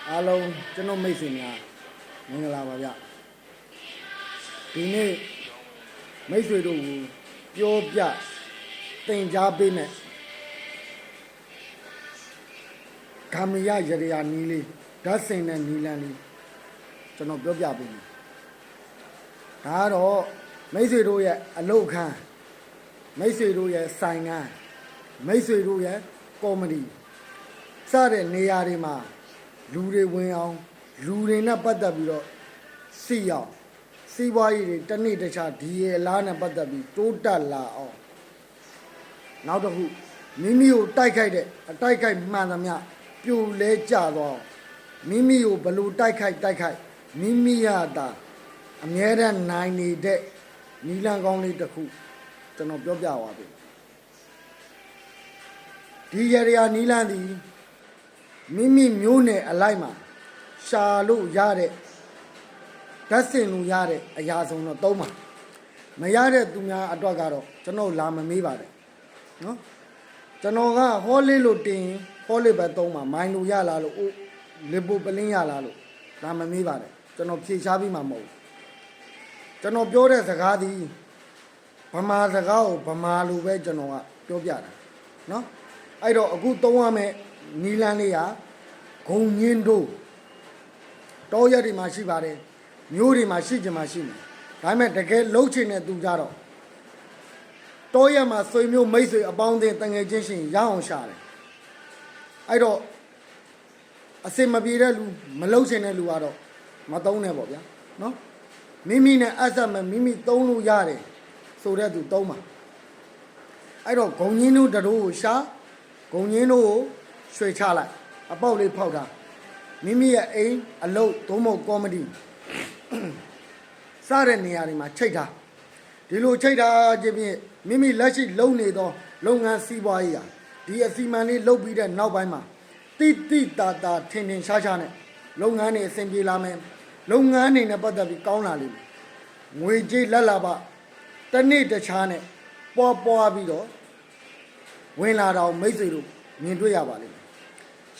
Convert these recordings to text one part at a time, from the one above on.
အားလုံးကျွန်တော်မိတ်ဆွေများမင်္ဂလာပါဗျဒီနေ့မိတ်ဆွေတို့ကိုပြောပြသင်ကြားပေးမယ်ဂမယရရနီးလေးဓာတ်စင်တဲ့နီလန်းလေးကျွန်တော်ပြောပြပေးမယ်ဒါကတော့မိတ်ဆွေတို့ရဲ့အလုပ်ခန်းမိတ်ဆွေတို့ရဲ့ဆိုင်ငန်းမိတ်ဆွေတို့ရဲ့ကော်မတီစတဲ့နေရာတွေမှာလူတွေဝင်အောင်လူတွေနဲ့ပတ်သက်ပြီးတော့စီအောင်စီးပွားရေးတွေတစ်နေ့တစ်ခြားဒီရဲ့လားနဲ့ပတ်သက်ပြီးတိုးတက်လာအောင်နောက်တစ်ခုမိမိကိုတိုက်ခိုက်တဲ့အတိုက်ခိုက်မှန်သမျှပြိုလဲကျသွားမိမိကိုဘလို့တိုက်ခိုက်မိမိရတာအမြဲတမ်းနိုင်နေတဲ့နီလန်းကောင်းလေးတစ်ခုကျွန်တော်ပြောပြပါပြီဒီရရနီလန်းသည်မိမိမျိုးနယ်အလိုက်မှာရှာလို့ရတဲ့ဓာတ်စင်လို့ရတဲ့အရာဆုံးတော့သုံးပါမရတဲ့သူများအတွက်ကတော့ကျွန်တော်လာမမေးပါနဲ့နော်ကျွန်တော်ကဟောလေးလို့တင်ဟောလေးပဲသုံးပါမိုင်းလို့ရလားလို့လေပိုပလင်းရလားလို့လာမမေးပါနဲ့ကျွန်တော်ဖြေရှားပြီးမှမဟုတ်ကျွန်တော်ပြောတဲ့စကားသည်ဗမာစကားကိုဗမာလိုပဲကျွန်တော်ကပြောပြတာနော်အဲ့တော့အခုသုံးရမယ်နီလန်းလေးဟာဂုံညင်းတို့တောရက်တွေမှာရှိပါတယ်မျိုးတွေမှာရှိကြမှာရှိမယ်ဒါပေမဲ့တကယ်လှုပ်ချင်တဲ့သူကြတော့တောရက်မှာဆွေမျိုးမိတ်ဆွေအပေါင်းအသင်းတငယ်ချင်းရှင်ရအောင်ရှာတယ်အဲ့တော့အစင်မပြေတဲ့လူမလှုပ်ချင်တဲ့လူကတော့မသုံးနဲ့ပေါ့ဗျာနော်မိမိနဲ့အဆက်မမိမိသုံးလို့ရတယ်ဆိုတဲ့သူသုံးပါအဲ့တော့ဂုံညင်းတို့တို့ကိုရှာဂုံညင်းတို့ကိုရွှေချလိုက်အပေါက်လေးဖောက်တာမိမိရဲ့အိမ်အလုပ်သုံးဖို့ကော်မတီစတဲ့နေရာတွေမှာချိတ်ထားဒီလိုချိတ်ထားခြင်းဖြင့်မိမိလက်ရှိလုပ်နေသောလုပ်ငန်းစီးပွားရေးဟာဒီအစီအမံလေးလုပ်ပြီးတဲ့နောက်ပိုင်းမှာတိတာထင်ရှားရှားနဲ့လုပ်ငန်းတွေအဆင်ပြေလာမယ်လုပ်ငန်းတွေနဲ့ပတ်သက်ပြီးကောင်းလာလိမ့်မယ်ငွေကြေးလက်လာပတစ်နေ့တစ်ခြားနဲ့ပွားပြီးတော့ဝင်လာတော့မိတ်ဆွေတို့မြင်တွေ့ရပါလိမ့်မယ်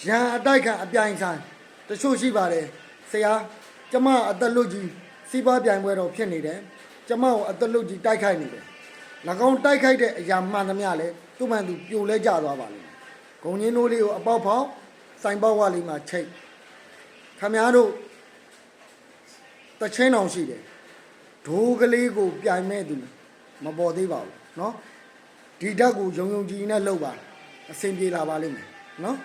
ရန်အတိုက်ခံအပြိုင်ဆိုင်တချို့ရှိပါတယ်ဆရာကျမအသက်လွတ်ကြီးစီးပွားပြိုင်ပွဲတော့ဖြစ်နေတယ်ကျမကိုအသက်လွတ်ကြီးတိုက်ခိုက်နေတယ်၎င်းတိုက်ခိုက်တဲ့အရာမှန်သမျှလဲသူ့မှန်သူပြိုလဲကျသွားပါလိမ့်မယ်ဂုံညင်းတို့လေးကိုအပေါက်ဖောက်ဆိုင်ပေါက်ဝါလေးမှာချိတ်ခမများတို့တချင်းအောင်ရှိတယ်ဒိုးကလေးကိုပြိုင်မဲ့သူမပေါ်သေးပါဘူးเนาะဒီဓာတ်ကိုယုံကြည်နဲ့လှုပ်ပါအဆင်ပြေလာပါလိမ့်မယ်เนาะ